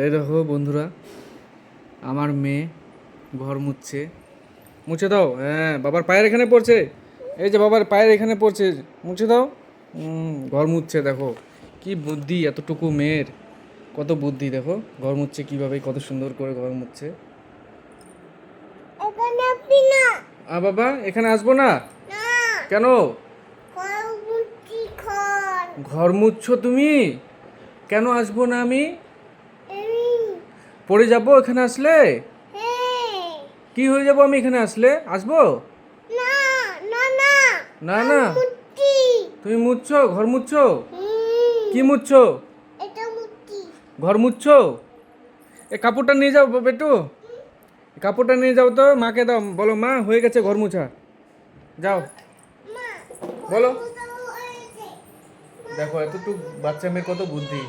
এই দেখো বন্ধুরা, আমার মেয়ে ঘর মুছছে। মুছে দাও। হ্যাঁ, বাবার পায়ের এখানে পড়ছে। এই যে বাবার পায়ের এখানে পড়ছে, মুছে দাও। ঘর মুছছে। দেখো কি বুদ্ধি এতটুকু মেয়ের, কত বুদ্ধি। দেখো ঘর মুছছে কীভাবে, কত সুন্দর করে ঘর মুছছে। বাবা এখানে আসবো না কেন? ঘর মুছছো তুমি, কেন আসবো না আমি? পড়ে যাবো এখানে আসলে? কি হয়ে যাবো আমি এখানে আসলে? আসবো না না। তুমি মুছছো, ঘর মুছছো? কি মুছছো? ঘর মুছছো? এ কাপড়টা নিয়ে যাও বেটু, কাপড়টা নিয়ে যাও তো, মাকে দাও, বলো মা হয়ে গেছে ঘর মুছা। যাও বলো। দেখো এতটুকু বাচ্চা মেয়ের কত বুদ্ধি।